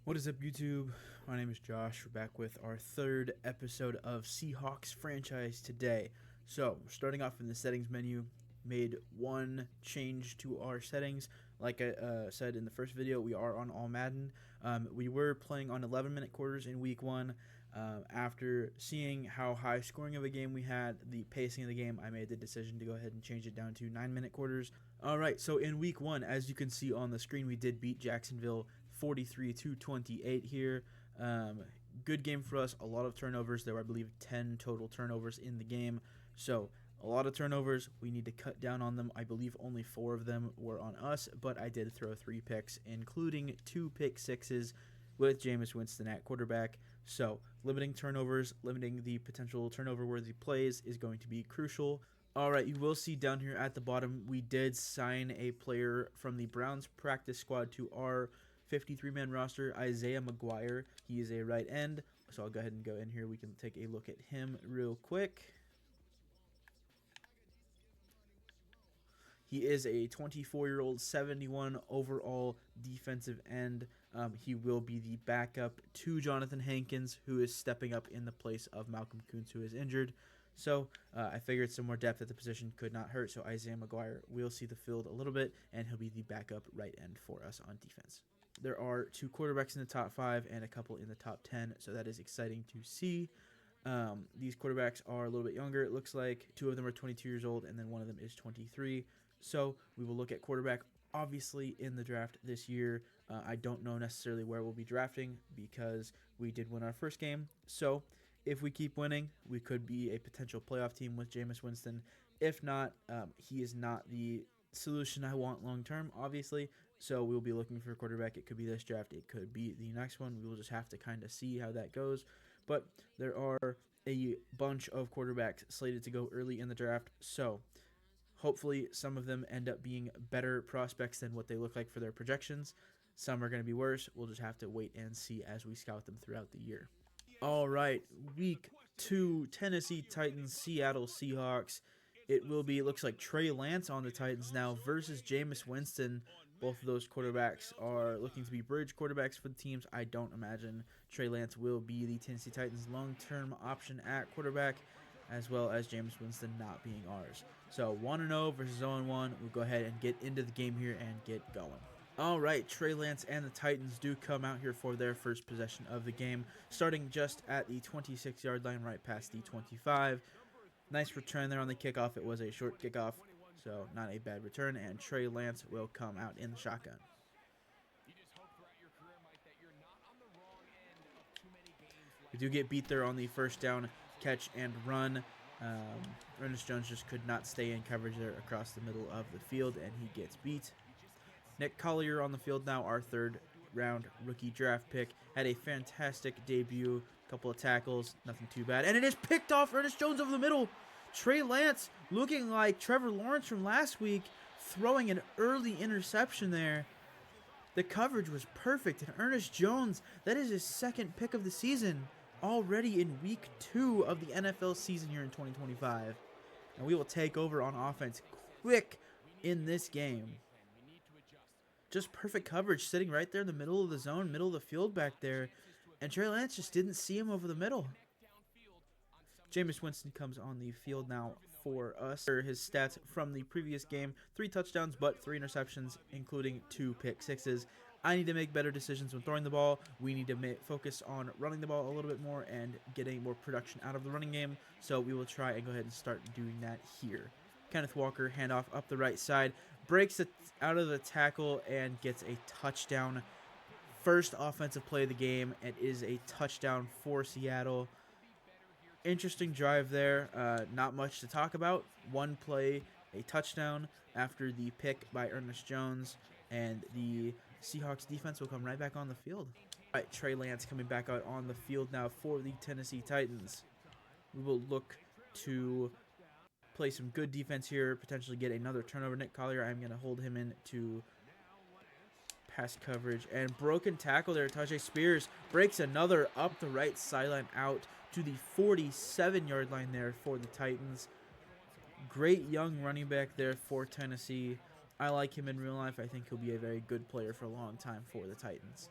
What is up, YouTube? My name is Josh. We're back with our third episode of Seahawks franchise today. So, starting off in the settings menu, made one change to our settings. Like I said in the first video, we are on All Madden. We were playing on 11-minute quarters in week one. After seeing how high scoring of a game we had, the pacing of the game, I made the decision to go ahead and change it down to 9-minute quarters. Alright, so in week one, as you can see on the screen, we did beat Jacksonville 43-28 here. Good game for us. A lot of turnovers. There were, I believe, 10 total turnovers in the game. So a lot of turnovers. We need to cut down on them. I believe only 4 of them were on us, but I did throw 3 picks, including 2 pick sixes with Jameis Winston at quarterback. So limiting turnovers, limiting the potential turnover-worthy plays is going to be crucial. Alright, you will see down here at the bottom, we did sign a player from the Browns practice squad to our 53-man roster, Isaiah McGuire. He is a right end, so I'll go ahead and go in here. We can take a look at him real quick. He is a 24-year-old, 71 overall defensive end. He will be the backup to Jonathan Hankins, who is stepping up in the place of Malcolm Koonce, who is injured. So I figured some more depth at the position could not hurt, so Isaiah McGuire will see the field a little bit, and he'll be the backup right end for us on defense. There are 2 quarterbacks in the top 5 and a couple in the top 10, so that is exciting to see. These quarterbacks are a little bit younger, it looks like. 2 of them are 22 years old, and then 1 of them is 23. So we will look at quarterback, obviously, in the draft this year. I don't know necessarily where we'll be drafting because we did win our first game. So if we keep winning, we could be a potential playoff team with Jameis Winston. If not, he is not the solution I want long term, obviously. So we'll be looking for a quarterback. It could be this draft. It could be the next one. We will just have to kind of see how that goes. But there are a bunch of quarterbacks slated to go early in the draft. So hopefully some of them end up being better prospects than what they look like for their projections. Some are going to be worse. We'll just have to wait and see as we scout them throughout the year. All right, week 2, Tennessee Titans, Seattle Seahawks. It looks like Trey Lance on the Titans now versus Jameis Winston. Both of those quarterbacks are looking to be bridge quarterbacks for the teams. I don't imagine Trey Lance will be the Tennessee Titans' long-term option at quarterback, as well as Jameis Winston not being ours. So 1-0 versus 0-1. We'll go ahead and get into the game here and get going. All right, Trey Lance and the Titans do come out here for their first possession of the game, starting just at the 26-yard line, right past the 25. Nice return there on the kickoff. It was a short kickoff, so not a bad return, and Trey Lance will come out in the shotgun. We do get beat there on the first down catch and run. Ernest Jones just could not stay in coverage there across the middle of the field, and he gets beat. Nick Collier on the field now, our 3rd-round rookie draft pick. Had a fantastic debut, couple of tackles, nothing too bad. And it is picked off Ernest Jones over the middle. Trey Lance looking like Trevor Lawrence from last week, throwing an early interception there. The coverage was perfect, and Ernest Jones, that is his 2nd pick of the season, already in week 2 of the NFL season here in 2025. And we will take over on offense quick in this game. Just perfect coverage, sitting right there in the middle of the zone, middle of the field back there. And Trey Lance just didn't see him over the middle. Jameis Winston comes on the field now for us. His stats from the previous game, 3 touchdowns, but 3 interceptions, including 2 pick sixes. I need to make better decisions when throwing the ball. We need to focus on running the ball a little bit more and getting more production out of the running game. So we will try and go ahead and start doing that here. Kenneth Walker, handoff up the right side, breaks it out of the tackle and gets a touchdown. First offensive play of the game. It is a touchdown for Seattle. Interesting drive there. Not much to talk about. 1 play, a touchdown after the pick by Ernest Jones, and the Seahawks defense will come right back on the field. All right, Trey Lance coming back out on the field now for the Tennessee Titans. We will look to play some good defense here, potentially get another turnover. Nick Collier, I'm going to hold him in to pass coverage. And broken tackle there. Tajay Spears breaks another up the right sideline out to the 47-yard line there for the Titans. Great young running back there for Tennessee. I like him in real life. I think he'll be a very good player for a long time for the Titans.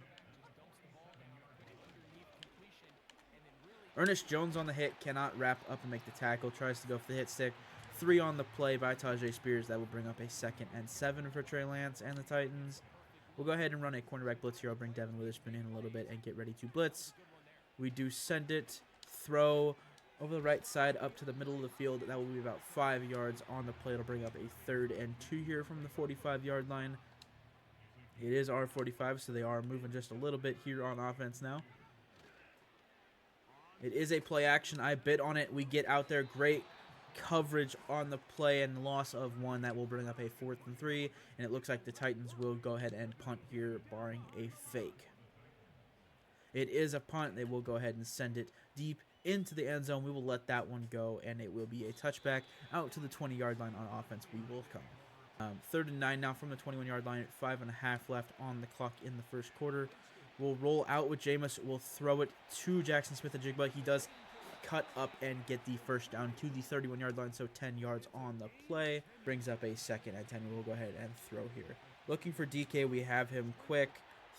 Ernest Jones on the hit, cannot wrap up and make the tackle. Tries to go for the hit stick. 3 on the play by Tajay Spears. That will bring up a 2nd and 7 for Trey Lance and the Titans. We'll go ahead and run a cornerback blitz here. I'll bring Devin Witherspoon in a little bit and get ready to blitz. We do send it, throw over the right side up to the middle of the field. That will be about 5 yards on the play. It'll bring up a 3rd and 2 here from the 45-yard line. It is our 45, so they are moving just a little bit here on offense now. It is a play action. I bid on it. We get out there. Great coverage on the play and loss of 1. That will bring up a 4th and 3. And it looks like the Titans will go ahead and punt here, barring a fake. It is a punt. They will go ahead and send it deep into the end zone. We will let that one go, and it will be a touchback out to the 20-yard line on offense. We will come. 3rd and 9 now from the 21-yard line. 5.5 left on the clock in the first quarter. We'll roll out with Jameis. We'll throw it to Jackson Smith-Njigba. He does cut up and get the first down to the 31-yard line, so 10 yards on the play. Brings up a 2nd and 10. We'll go ahead and throw here. Looking for DK. We have him quick.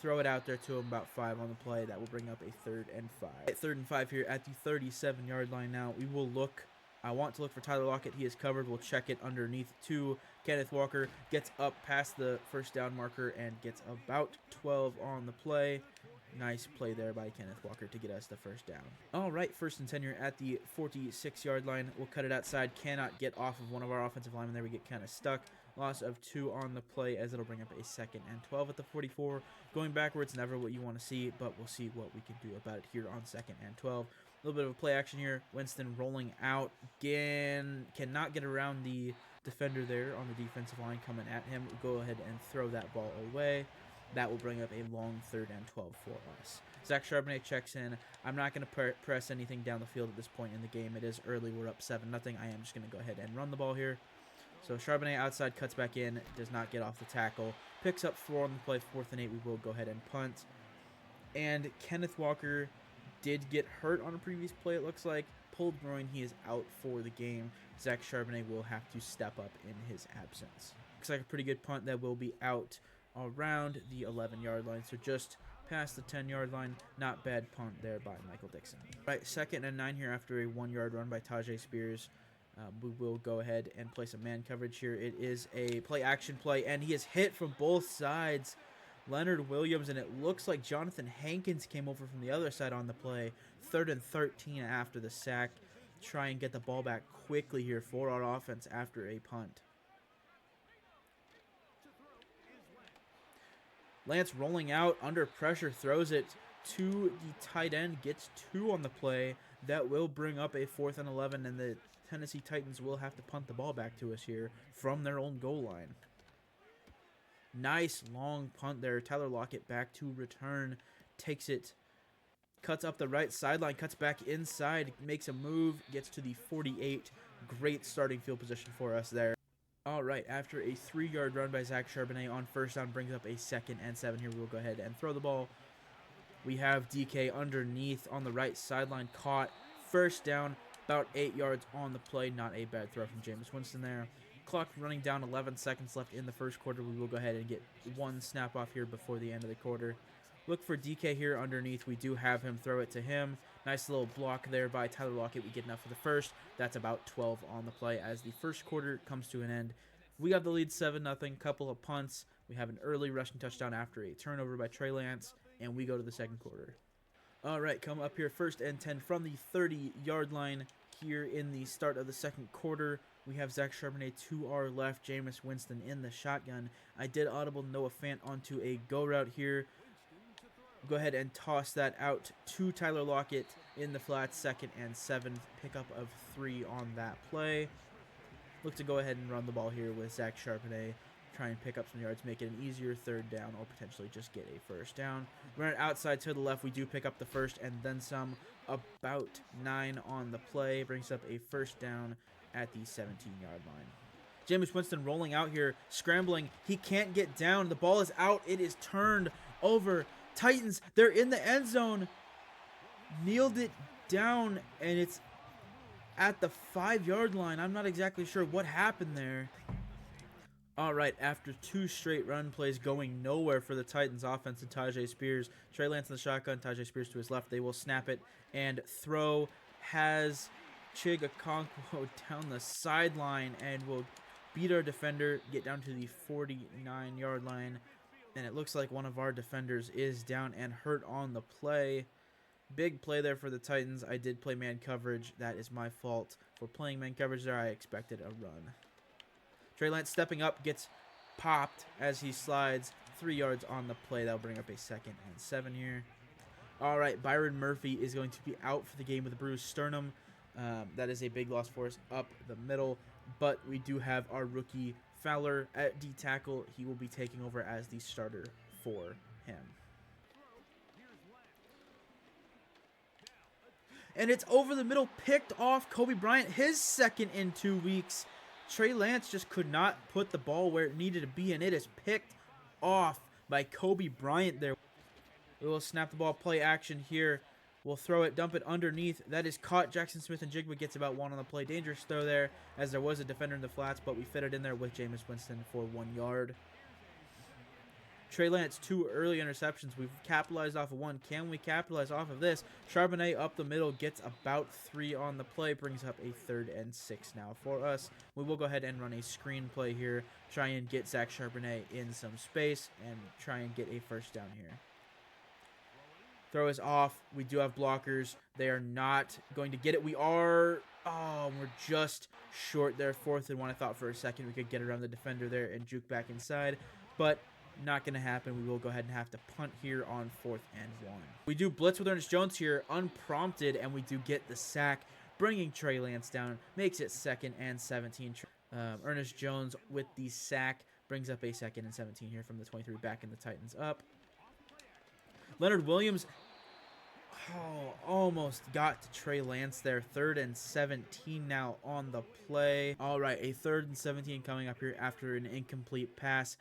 Throw it out there to him, about 5 on the play. That will bring up a 3rd and 5. 3rd and 5 here at the 37-yard line now. We will look. I want to look for Tyler Lockett. He is covered. We'll check it underneath to Kenneth Walker. Gets up past the first down marker and gets about 12 on the play. Nice play there by Kenneth Walker to get us the first down. All right, 1st and 10 here at the 46-yard line. We'll cut it outside. Cannot get off of one of our offensive linemen there. We get kind of stuck. Loss of 2 on the play as it'll bring up a 2nd and 12 at the 44. Going backwards, never what you want to see, but we'll see what we can do about it here on 2nd and 12. A little bit of a play action here. Winston rolling out again. Cannot get around the defender there on the defensive line coming at him. We'll go ahead and throw that ball away. That will bring up a long 3rd and 12 for us. Zach Charbonnet checks in. I'm not going to press anything down the field at this point in the game. It is early. We're up 7-0. I am just going to go ahead and run the ball here. So Charbonnet outside, cuts back in, does not get off the tackle. Picks up 4 on the play, 4th and 8. We will go ahead and punt. And Kenneth Walker did get hurt on a previous play, it looks like. Pulled groin. He is out for the game. Zach Charbonnet will have to step up in his absence. Looks like a pretty good punt that will be out around the 11-yard line. So just past the 10-yard line. Not bad punt there by Michael Dixon. Right, 2nd and 9 here after a 1-yard run by Tajay Spears. We will go ahead and play some man coverage here. It is a play-action play, and he is hit from both sides. Leonard Williams, and it looks like Jonathan Hankins came over from the other side on the play. 3rd and 13 after the sack. Try and get the ball back quickly here for our offense after a punt. Lance rolling out under pressure, throws it to the tight end, gets 2 on the play. That will bring up a 4th and 11, and the Tennessee Titans will have to punt the ball back to us here from their own goal line. Nice long punt there. Tyler Lockett back to return. Takes it. Cuts up the right sideline. Cuts back inside. Makes a move. Gets to the 48. Great starting field position for us there. All right. After a 3-yard run by Zach Charbonnet on first down, brings up a 2nd and 7 here. We'll go ahead and throw the ball. We have DK underneath on the right sideline. Caught. First down. About 8 yards on the play. Not a bad throw from Jameis Winston there. Clock running down, 11 seconds left in the first quarter. We will go ahead and get 1 snap off here before the end of the quarter. Look for DK here underneath. We do have him. Throw it to him. Nice little block there by Tyler Lockett. We get enough for the first. That's about 12 on the play as the first quarter comes to an end. We got the lead 7-0. Couple of punts. We have an early rushing touchdown after a turnover by Trey Lance, and we go to the second quarter. All right, come up here. 1st and 10 from the 30-yard line here in the start of the second quarter. We have Zach Charbonnet to our left, Jameis Winston in the shotgun. I did audible Noah Fant onto a go route here. Go ahead and toss that out to Tyler Lockett in the flat. 2nd and 7. Pickup of 3 on that play. Look to go ahead and run the ball here with Zach Charbonnet. Try and pick up some yards, make it an easier 3rd down, or potentially just get a first down. Run it outside to the left. We do pick up the first and then some. About 9 on the play. Brings up a first down at the 17-yard line. Jameis Winston rolling out here, scrambling. He can't get down. The ball is out. It is turned over. Titans, they're in the end zone. Kneeled it down, and it's at the 5-yard line. I'm not exactly sure what happened there. All right, after 2 straight run plays going nowhere for the Titans offense and Tajay Spears, Trey Lance in the shotgun, Tajay Spears to his left. They will snap it and throw. Has Chig Okonkwo down the sideline and will beat our defender, get down to the 49-yard line. And it looks like one of our defenders is down and hurt on the play. Big play there for the Titans. I did play man coverage. That is my fault for playing man coverage there. I expected a run. Trey Lance stepping up, gets popped as he slides 3 yards on the play. That'll bring up a 2nd and 7 here. All right, Byron Murphy is going to be out for the game with a bruised sternum. That is a big loss for us up the middle. But we do have our rookie Fowler at D tackle. He will be taking over as the starter for him. And it's over the middle, picked off Kobe Bryant, his 2nd in 2 weeks. Trey Lance just could not put the ball where it needed to be, and it is picked off by Kobe Bryant there. We will snap the ball, play action here. We'll throw it, dump it underneath. That is caught. Jackson Smith-Njigba gets about 1 on the play. Dangerous throw there, as there was a defender in the flats, but we fit it in there with Jameis Winston for 1 yard. Trey Lance, 2 early interceptions. We've capitalized off of 1. Can we capitalize off of this? Charbonnet up the middle gets about 3 on the play. Brings up a 3rd and 6 now for us. We will go ahead and run a screen play here. Try and get Zach Charbonnet in some space and try and get a 1st down here. Throw is off. We do have blockers. They are not going to get it. We are... Oh, we're just short there. 4th and 1. I thought for a second we could get around the defender there and juke back inside. But not going to happen. We will go ahead and have to punt here on 4th and 1. We do blitz with Ernest Jones here, unprompted, and we do get the sack, bringing Trey Lance down. Makes it 2nd and 17. Ernest Jones with the sack brings up a 2nd and 17 here from the 23, back in the Titans up. Leonard Williams, almost got to Trey Lance there. 3rd and 17 now on the play. All right, a 3rd and 17 coming up here after an incomplete pass.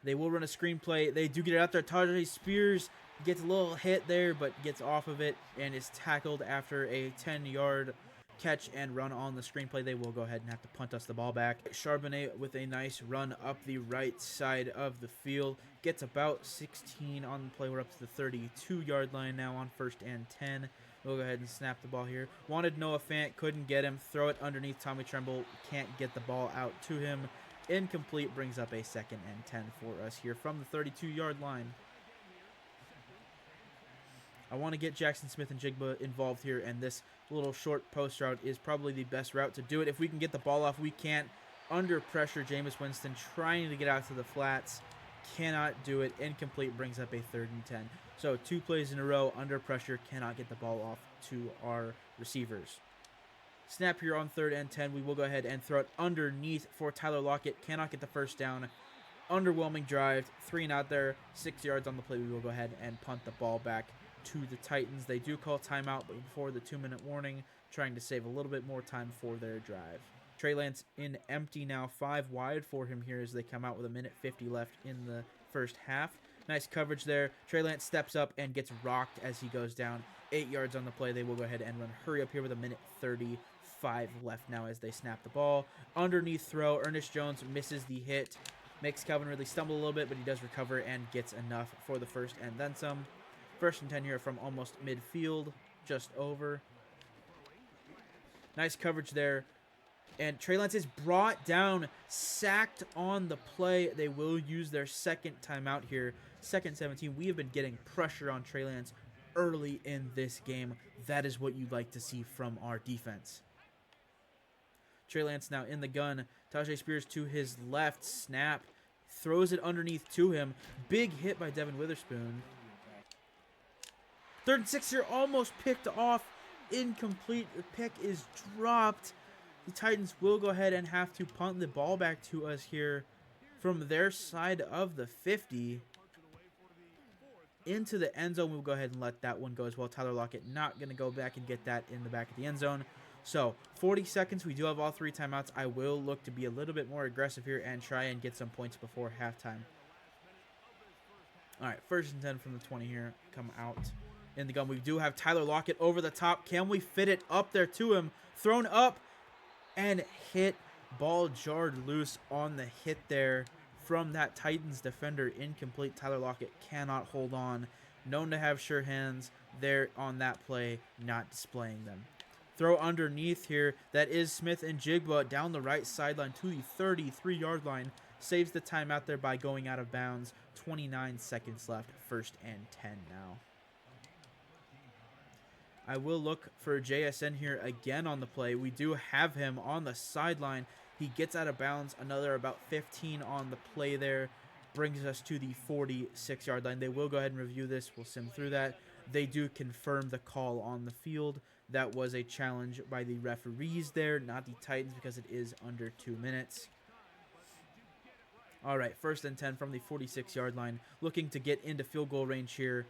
They will run a screen play. They do get it out there. Tajay Spears gets a little hit there, but gets off of it and is tackled after a 10-yard catch and run on the screenplay. They will go ahead and have to punt us the ball back. Charbonnet with a nice run up the right side of the field. Gets about 16 on the play. We're up to the 32-yard line now on 1st and 10. We'll go ahead and snap the ball here. Wanted Noah Fant, couldn't get him. Throw it underneath Tommy Tremble. Can't get the ball out to him. Incomplete, brings up a 2nd and 10 for us here from the 32-yard line. I want to get Jackson Smith-Njigba involved here, and this little short post route is probably the best route to do it. If we can get the ball off, we can't. Under pressure, Jameis Winston trying to get out to the flats. Cannot do it. Incomplete, brings up a 3rd and 10. So 2 plays in a row, under pressure, cannot get the ball off to our receivers. Snap here on 3rd and 10. We will go ahead and throw it underneath for Tyler Lockett. Cannot get the 1st down. Underwhelming drive. 3 and out there. 6 yards on the play. We will go ahead and punt the ball back to the Titans. They do call timeout, but before the 2-minute warning, trying to save a little bit more time for their drive. Trey Lance in empty now. 5 wide for him here as they come out with 1:50 left in the first half. Nice coverage there. Trey Lance steps up and gets rocked as he goes down. 8 yards on the play. They will go ahead and run hurry up here with 1:35 left now as they snap the ball. Underneath throw. Ernest Jones misses the hit. Makes Calvin Ridley stumble a little bit, but he does recover and gets enough for the 1st and then some. 1st and 10 here from almost midfield. Just over. Nice coverage there. And Trey Lance is brought down, sacked on the play. They will use their 2nd timeout here. 2nd 17. We have been getting pressure on Trey Lance early in this game. That is what you'd like to see from our defense. Trey Lance now in the gun. Tajay Spears to his left. Snap. Throws it underneath to him. Big hit by Devin Witherspoon. 3rd and 6 here. Almost picked off. Incomplete. The pick is dropped. The Titans will go ahead and have to punt the ball back to us here from their side of the 50. Into the end zone. We'll go ahead and let that one go as well. Tyler Lockett not going to go back and get that in the back of the end zone. So 40 seconds. We do have all 3 timeouts. I will look to be a little bit more aggressive here and try and get some points before halftime. All right, 1st and 10 from the 20 here. Come out in the gun. We do have Tyler Lockett over the top. Can we fit it up there to him? Thrown up and hit. Ball jarred loose on the hit there. from that Titans defender. Incomplete. Tyler Lockett cannot hold on. Known to have sure hands there on that play, not displaying them. Throw underneath here. That is Smith and Jigba down the right sideline to the 33-yard line. Saves the timeout there by going out of bounds. 29 seconds left. 1st and 10 now. I will look for JSN here again on the play. We do have him on the sideline. He gets out of bounds. Another about 15 on the play there. Brings us to the 46-yard line. They will go ahead and review this. We'll sim through that. They do confirm the call on the field. That was a challenge by the referees there, not the Titans, because it is under 2 minutes. All right, 1st and 10 from the 46-yard line. Looking to get into field goal range here.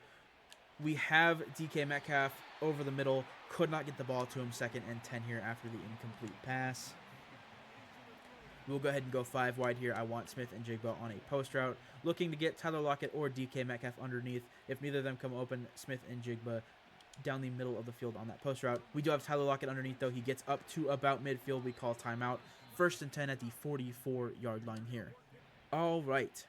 We have DK Metcalf over the middle. Could not get the ball to him. 2nd and 10 here after the incomplete pass. We'll go ahead and go 5 wide here. I want Smith and Jigba on a post route. Looking to get Tyler Lockett or DK Metcalf underneath. If neither of them come open, Smith and Jigba down the middle of the field on that post route. We do have Tyler Lockett underneath, though. He gets up to about midfield. We call timeout. 1st and 10 at the 44-yard line here. All right.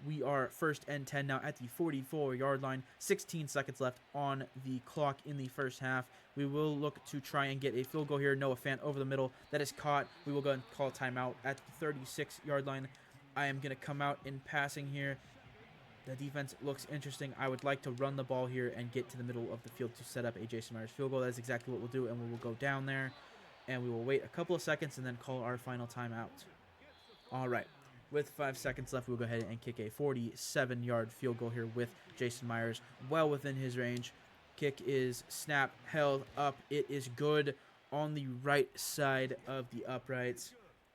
We are 1st and 10 now at the 44-yard line. 16 seconds left on the clock in the first half. We will look to try and get a field goal here. Noah Fant over the middle. That is caught. We will go and call timeout at the 36-yard line. I am going to come out in passing here. The defense looks interesting. I would like to run the ball here and get to the middle of the field to set up a Jason Myers field goal. That is exactly what we'll do, and we will go down there. And we will wait a couple of seconds and then call our final timeout. All right. With 5 seconds left, we'll go ahead and kick a 47-yard field goal here with Jason Myers well within his range. Kick is snap, held up. It is good on the right side of the uprights,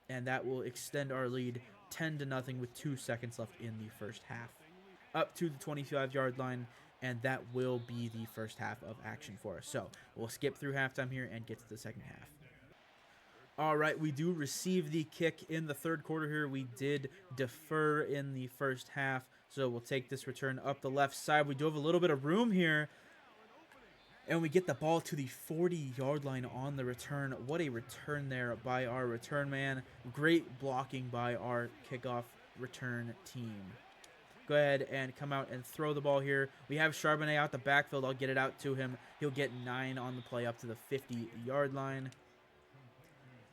and that will extend our lead 10-0 with 2 seconds left in the first half. Up to the 25-yard line, and that will be the first half of action for us. So we'll skip through halftime here and get to the second half. All right, we do receive the kick in the 3rd quarter here. We did defer in the first half, so we'll take this return up the left side. We do have a little bit of room here, and we get the ball to the 40-yard line on the return. What a return there by our return man. Great blocking by our kickoff return team. Go ahead and come out and throw the ball here. We have Charbonnet out the backfield. I'll get it out to him. He'll get 9 on the play up to the 50-yard line.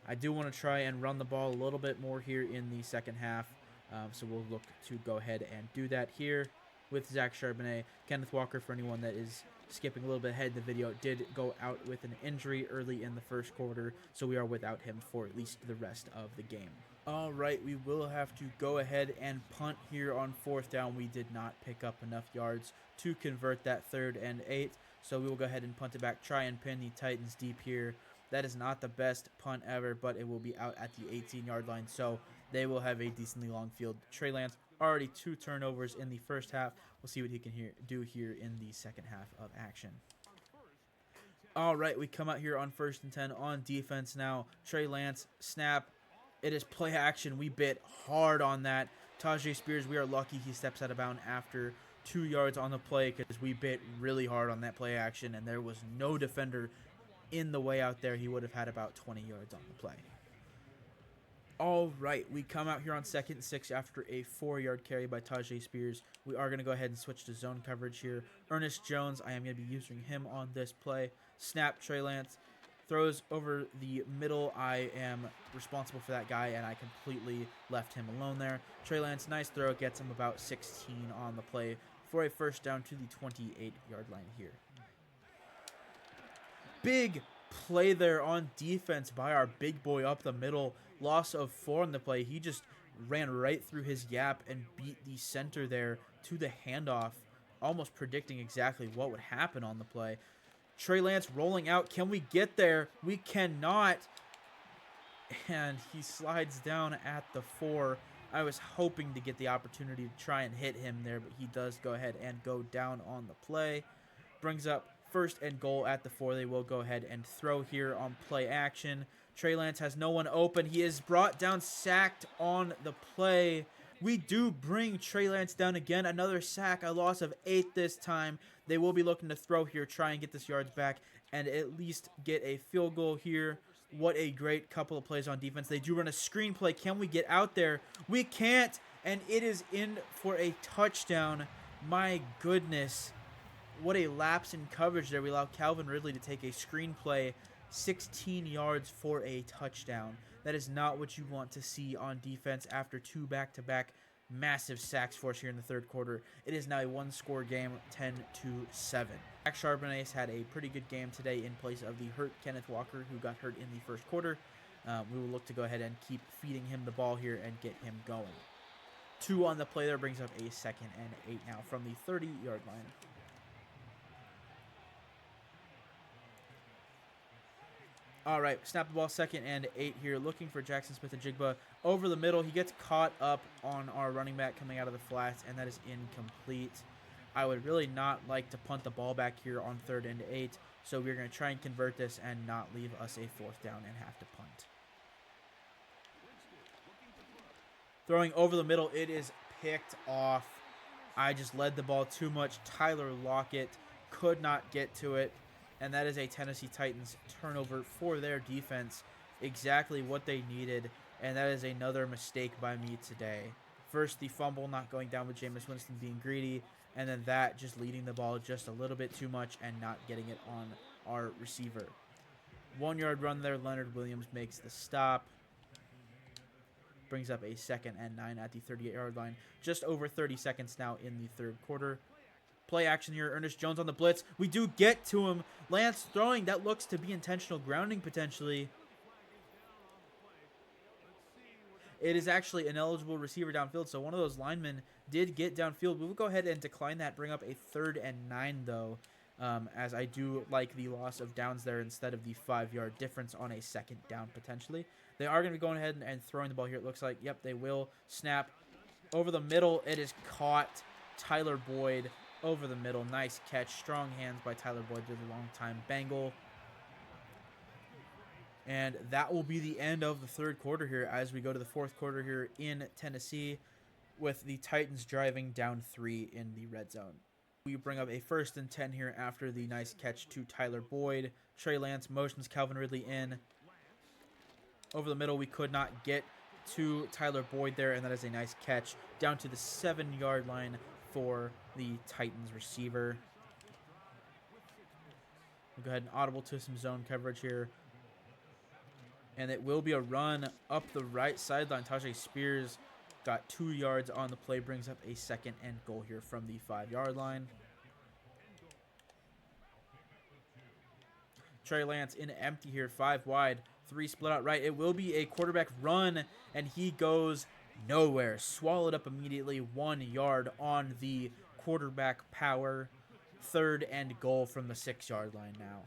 I do want to try and run the ball a little bit more here in the second half. So we'll look to go ahead and do that here with Zach Charbonnet. Kenneth Walker, for anyone that is skipping a little bit ahead in the video, did go out with an injury early in the first quarter. So we are without him for at least the rest of the game. All right, we will have to go ahead and punt here on 4th down. We did not pick up enough yards to convert that 3rd and 8. So we will go ahead and punt it back, try and pin the Titans deep here. That is not the best punt ever, but it will be out at the 18-yard line, so they will have a decently long field. Trey Lance, already 2 turnovers in the first half. We'll see what he can do here in the second half of action. All right, we come out here on 1st and 10 on defense now. Trey Lance, snap. It is play action. We bit hard on that. Tajay Spears, we are lucky he steps out of bounds after 2 yards on the play because we bit really hard on that play action, and there was no defender in the way out there. He would have had about 20 yards on the play. All right, we come out here on 2nd and 6 after a 4-yard carry by Tajay Spears. We are going to go ahead and switch to zone coverage here. Ernest Jones, I am going to be using him on this play. Snap, Trey Lance throws over the middle. I am responsible for that guy, and I completely left him alone there. Trey Lance, nice throw, gets him about 16 on the play for a 1st down to the 28-yard line here. Big play there on defense by our big boy up the middle. Loss of 4 on the play. He just ran right through his gap and beat the center there to the handoff, almost predicting exactly what would happen on the play. Trey Lance rolling out. Can we get there? We cannot. And he slides down at the 4. I was hoping to get the opportunity to try and hit him there, but he does go ahead and go down on the play. Brings up 1st and goal at the 4. They will go ahead and throw here on play action. Trey Lance has no one open. He is brought down, sacked on the play. We do bring Trey Lance down again. Another sack, a loss of 8 this time. They will be looking to throw here, try and get this yards back, and at least get a field goal here. What a great couple of plays on defense. They do run a screenplay. Can we get out there? We can't, and it is in for a touchdown. My goodness. What a lapse in coverage there. We allow Calvin Ridley to take a screenplay, 16 yards for a touchdown. That is not what you want to see on defense after 2 back-to-back massive sacks for us here in the third quarter. It is now a one-score game, 10-7. Zach Charbonnet had a pretty good game today in place of the hurt Kenneth Walker, who got hurt in the first quarter. We will look to go ahead and keep feeding him the ball here and get him going. 2 on the play there brings up a 2nd and 8 now from the 30-yard line. All right, snap the ball, 2nd and 8 here, looking for Jackson Smith-Njigba over the middle. He gets caught up on our running back coming out of the flats, and that is incomplete. I would really not like to punt the ball back here on 3rd and 8, so we're going to try and convert this and not leave us a 4th down and have to punt. Throwing over the middle, it is picked off. I just led the ball too much. Tyler Lockett could not get to it. And that is a Tennessee Titans turnover for their defense. Exactly what they needed. And that is another mistake by me today. First, the fumble not going down with Jameis Winston being greedy. And then that just leading the ball just a little bit too much and not getting it on our receiver. 1-yard run there. Leonard Williams makes the stop. Brings up a 2nd and 9 at the 38-yard line. Just over 30 seconds now in the third quarter. Play action here. Ernest Jones on the blitz. We do get to him. Lance throwing. That looks to be intentional grounding potentially. It is actually an eligible receiver downfield, so one of those linemen did get downfield. We will go ahead and decline that, bring up a 3rd and 9, though, as I do like the loss of downs there instead of the 5-yard difference on a 2nd down potentially. They are going to be going ahead and throwing the ball here, it looks like. Yep, they will. Snap over the middle. It is caught. Tyler Boyd over the middle. Nice catch. Strong hands by Tyler Boyd, the long-time Bengal. And that will be the end of the third quarter here as we go to the fourth quarter here in Tennessee with the Titans driving down 3 in the red zone. We bring up a 1st and 10 here after the nice catch to Tyler Boyd. Trey Lance motions Calvin Ridley in. Over the middle, we could not get to Tyler Boyd there, and that is a nice catch down to the 7-yard line for the Titans receiver. We'll go ahead and audible to some zone coverage here. And it will be a run up the right sideline. Tajay Spears got 2 yards on the play, brings up a 2nd and goal here from the 5-yard line. Trey Lance in empty here, 5 wide, 3 split out right. It will be a quarterback run, and he goes nowhere. Swallowed up immediately, 1 yard on the quarterback power. 3rd and goal from the 6-yard line now.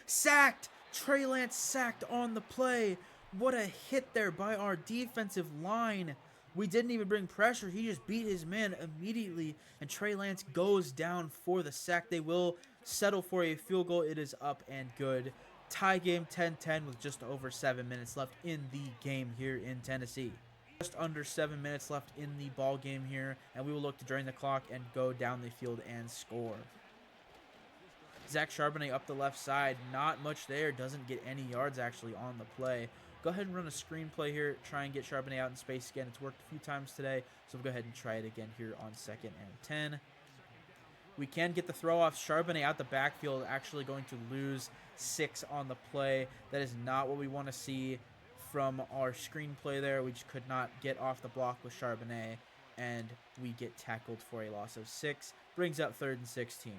Sacked! Trey Lance sacked on the play. What a hit there by our defensive line. We didn't even bring pressure. He just beat his man immediately, and Trey Lance goes down for the sack. They will settle for a field goal. It is up and good. Tie game 10-10 with just over 7 minutes left in the game here in Tennessee. Just under 7 minutes left in the ball game here, and we will look to drain the clock and go down the field and score. Zach Charbonnet up the left side. Not much there. Doesn't get any yards actually on the play. Go ahead and run a screen play here. Try and get Charbonnet out in space again. It's worked a few times today, so we'll go ahead and try it again here on 2nd and 10. We can get the throw off. Charbonnet out the backfield, actually going to lose 6 on the play. That is not what we want to see from our screen play there. We just could not get off the block with Charbonnet, and we get tackled for a loss of 6. Brings up 3rd and 16.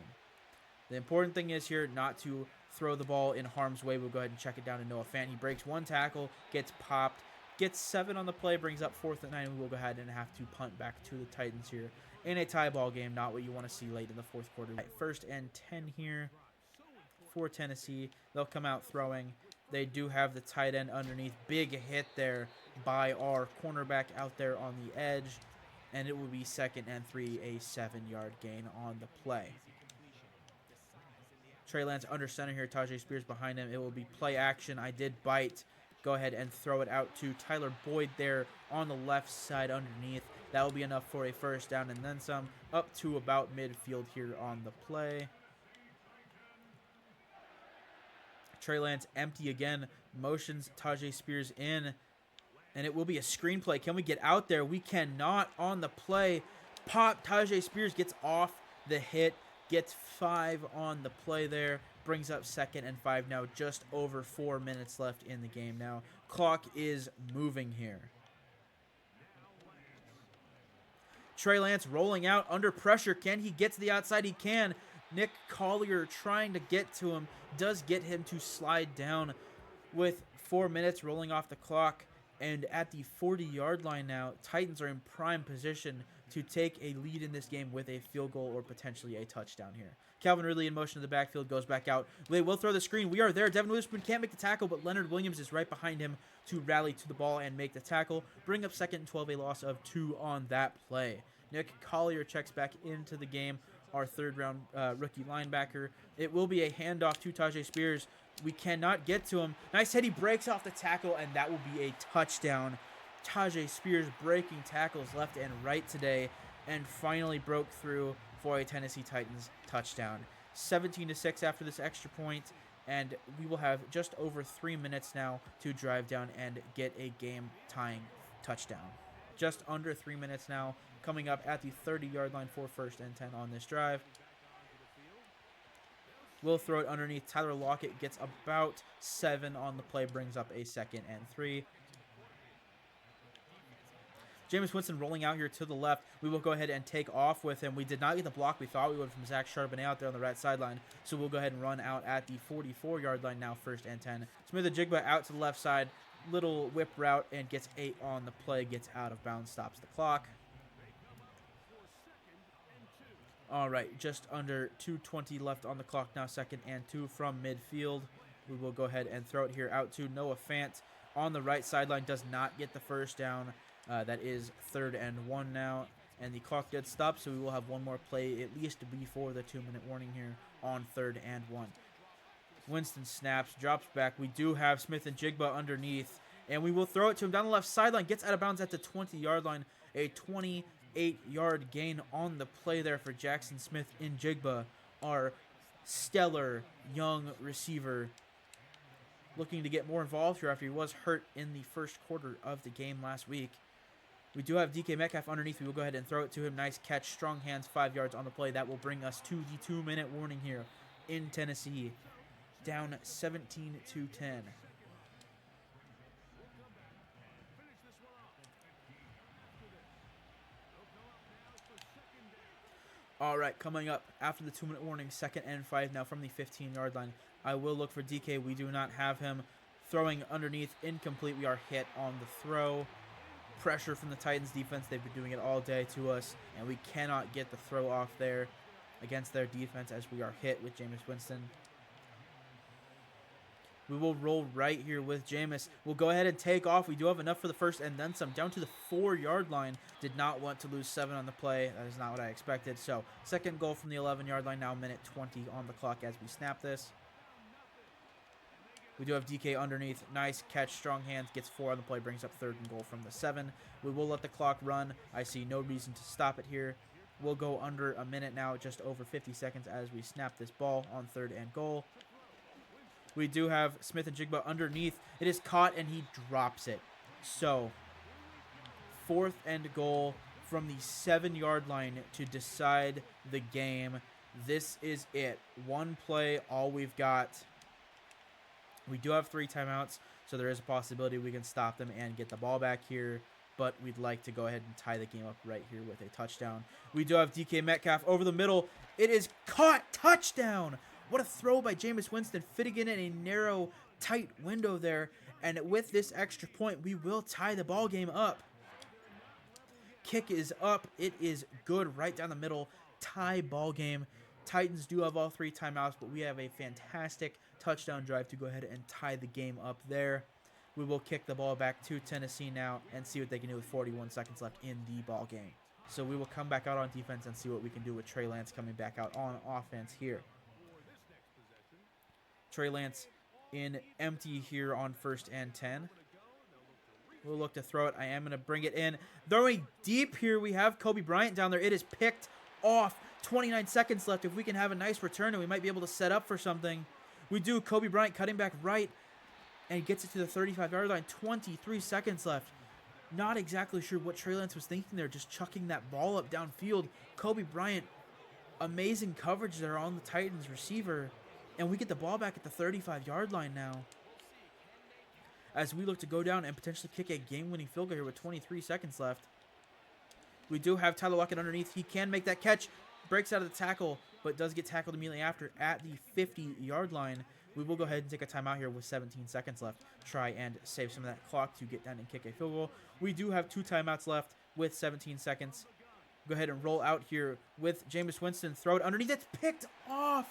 The important thing is here not to throw the ball in harm's way. We'll go ahead and check it down to Noah Fant. He breaks 1 tackle, gets popped, gets 7 on the play, brings up 4th and 9. We will go ahead and have to punt back to the Titans here in a tie ball game. Not what you want to see late in the fourth quarter. Right, 1st and 10 here for Tennessee. They'll come out throwing. They do have the tight end underneath. Big hit there by our cornerback out there on the edge. And it will be 2nd and 3, a 7-yard gain on the play. Trey Lance under center here. Tajay Spears behind him. It will be play action. I did bite. Go ahead and throw it out to Tyler Boyd there on the left side underneath. That will be enough for a 1st down and then some. Up to about midfield here on the play. Trey Lance empty again. Motions Tajay Spears in. And it will be a screenplay. Can we get out there? We cannot on the play. Pop. Tajay Spears gets off the hit. Gets 5 on the play there. Brings up 2nd and 5 now. Just over 4 minutes left in the game now. Clock is moving here. Trey Lance rolling out under pressure. Can he get to the outside? He can. Nick Collier trying to get to him. Does get him to slide down with 4 minutes rolling off the clock. And at the 40-yard line now, Titans are in prime position to take a lead in this game with a field goal or potentially a touchdown here. Calvin Ridley in motion to the backfield, goes back out. They will throw the screen. We are there. Devin Witherspoon can't make the tackle, but Leonard Williams is right behind him to rally to the ball and make the tackle. Bring up 2nd and 12, a loss of 2 on that play. Nick Collier checks back into the game, our 3rd-round rookie linebacker. It will be a handoff to Tajay Spears. We cannot get to him. Nice hit. He breaks off the tackle, and that will be a touchdown. Tajay Spears breaking tackles left and right today and finally broke through for a Tennessee Titans touchdown. 17-6 after this extra point, and we will have just over 3 minutes now to drive down and get a game-tying touchdown. Just under 3 minutes now, coming up at the 30-yard line for 1st and 10 on this drive. We'll throw it underneath. Tyler Lockett gets about 7 on the play, brings up a 2nd and 3. Jameis Winston rolling out here to the left. We will go ahead and take off with him. We did not get the block we thought we would from Zach Charbonnet out there on the right sideline, so we'll go ahead and run out at the 44-yard line now, 1st and 10. Smith-Njigba out to the left side. Little whip route and gets 8 on the play. Gets out of bounds, stops the clock. All right, just under 2:20 left on the clock now, 2nd and 2 from midfield. We will go ahead and throw it here out to Noah Fant on the right sideline. Does not get the first down. That is 3rd and 1 now, and the clock did stop, so we will have one more play at least before the 2-minute warning here on 3rd and 1. Winston snaps, drops back. We do have Smith-Njigba underneath, and we will throw it to him down the left sideline. Gets out of bounds at the 20-yard line. A 28-yard gain on the play there for Jackson Smith-Njigba, our stellar young receiver, looking to get more involved here after he was hurt in the first quarter of the game last week. We do have DK Metcalf underneath. We will go ahead and throw it to him. Nice catch, strong hands, 5 yards on the play. That will bring us to the 2-minute warning here in Tennessee. Down 17-10. All right, coming up after the 2-minute warning, 2nd and 5 now from the 15-yard line. I will look for DK. We do not have him. Throwing underneath, incomplete. We are hit on the throw. Pressure from the Titans defense. They've been doing it all day to us, and we cannot get the throw off there against their defense as we are hit with Jameis Winston. We will roll right here with Jameis. We'll go ahead and take off. We do have enough for the first and then some. Down to the 4-yard line. Did not want to lose 7 on the play. That is not what I expected. So, 2nd goal from the 11-yard line. Now, minute 20 on the clock as we snap this. We do have DK underneath. Nice catch, strong hands, gets 4 on the play, brings up 3rd and goal from the 7. We will let the clock run. I see no reason to stop it here. We'll go under a minute now, just over 50 seconds as we snap this ball on 3rd and goal. We do have Smith-Njigba underneath. It is caught, and he drops it. So, 4th and goal from the 7-yard line to decide the game. This is it. One play, all we've got. We do have 3 timeouts, so there is a possibility we can stop them and get the ball back here, but we'd like to go ahead and tie the game up right here with a touchdown. We do have DK Metcalf over the middle. It is caught. Touchdown! What a throw by Jameis Winston, fitting in a narrow, tight window there, and with this extra point, we will tie the ball game up. Kick is up. It is good right down the middle. Tie ball game. Titans do have all 3 timeouts, but we have a fantastic touchdown drive to go ahead and tie the game up there. We will kick the ball back to Tennessee now and see what they can do with 41 seconds left in the ball game. So we will come back out on defense and see what we can do with Trey Lance coming back out on offense here. Trey Lance in empty here on 1st and 10. We'll look to throw it. I am going to bring it in. Throwing deep here, we have Kobe Bryant down there. It is picked off. 29 seconds left. If we can have a nice return, and we might be able to set up for something. We do. Kobe Bryant cutting back right, and he gets it to the 35-yard line. 23 seconds left. Not exactly sure what Trey Lance was thinking there, just chucking that ball up downfield. Kobe Bryant, amazing coverage there on the Titans receiver, and we get the ball back at the 35-yard line now, as we look to go down and potentially kick a game-winning field goal here with 23 seconds left. We do have Tyler Lockett underneath. He can make that catch. Breaks out of the tackle, but does get tackled immediately after at the 50-yard line. We will go ahead and take a timeout here with 17 seconds left. Try and save some of that clock to get down and kick a field goal. We do have 2 timeouts left with 17 seconds. Go ahead and roll out here with Jameis Winston. Throw it underneath. It's picked off.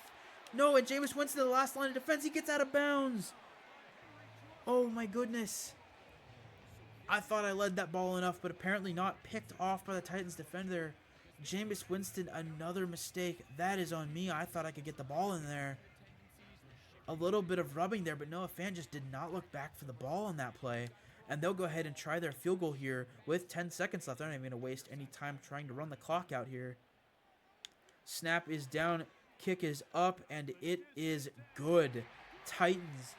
No, and Jameis Winston, the last line of defense, he gets out of bounds. Oh, my goodness. I thought I led that ball enough, but apparently not. Picked off by the Titans defender. Jameis Winston, another mistake. That is on me. I thought I could get the ball in there. A little bit of rubbing there, but Noah Fant just did not look back for the ball on that play. And they'll go ahead and try their field goal here with 10 seconds left. They're not even going to waste any time trying to run the clock out here. Snap is down. Kick is up, and it is good. Titans,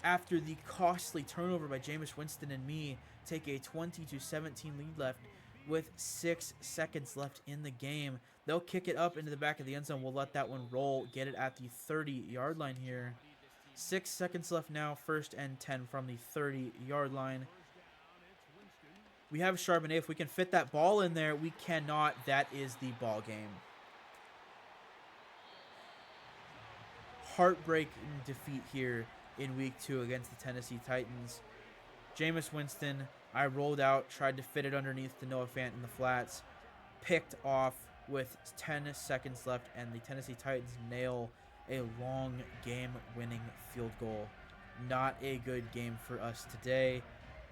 after the costly turnover by Jameis Winston and me, take a 20-17 lead left with 6 seconds left in the game. They'll kick it up into the back of the end zone. We'll let that one roll. Get it at the 30-yard line here. 6 seconds left now. 1st and 10 from the 30-yard line. We have Charbonnet. If we can fit that ball in there, we cannot. That is the ball game. Heartbreaking defeat here in week 2 against the Tennessee Titans. Jameis Winston, I rolled out, tried to fit it underneath to Noah Fant in the flats. Picked off with 10 seconds left, and the Tennessee Titans nail a long game-winning field goal. Not a good game for us today.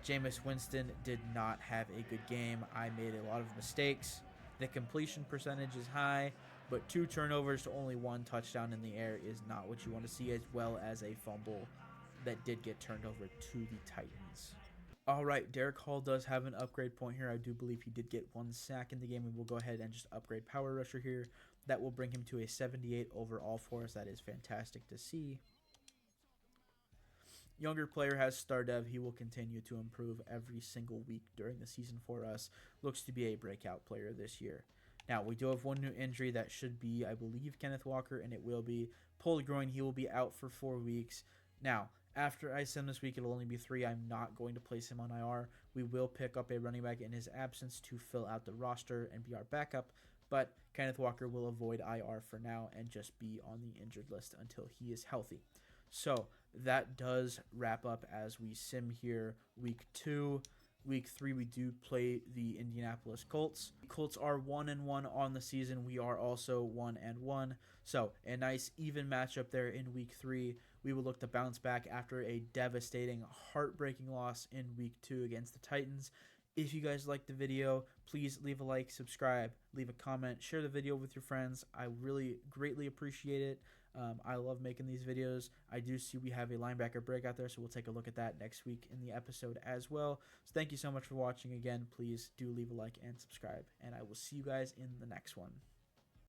Jameis Winston did not have a good game. I made a lot of mistakes. The completion percentage is high, but 2 turnovers to only 1 touchdown in the air is not what you want to see, as well as a fumble that did get turned over to the Titans. All right, Derek Hall does have an upgrade point here. I do believe he did get 1 sack in the game, and we'll go ahead and just upgrade Power Rusher here. That will bring him to a 78 overall for us. That is fantastic to see. Younger player has star dev. He will continue to improve every single week during the season for us. Looks to be a breakout player this year. Now, we do have 1 new injury. That should be, I believe, Kenneth Walker, and it will be pulled groin. He will be out for 4 weeks. Now, after I send this week, it'll only be 3. I'm not going to place him on IR. We will pick up a running back in his absence to fill out the roster and be our backup, but Kenneth Walker will avoid IR for now and just be on the injured list until he is healthy. So that does wrap up as we sim here week 2. Week 3, we do play the Indianapolis Colts. Colts are 1-1 on the season. We are also 1-1. So a nice even matchup there in week 3. We will look to bounce back after a devastating, heartbreaking loss in week 2 against the Titans. If you guys liked the video, please leave a like, subscribe, leave a comment, share the video with your friends. I really greatly appreciate it. I love making these videos. I do see we have a linebacker breakout there, so we'll take a look at that next week in the episode as well. So thank you so much for watching again. Please do leave a like and subscribe, and I will see you guys in the next one.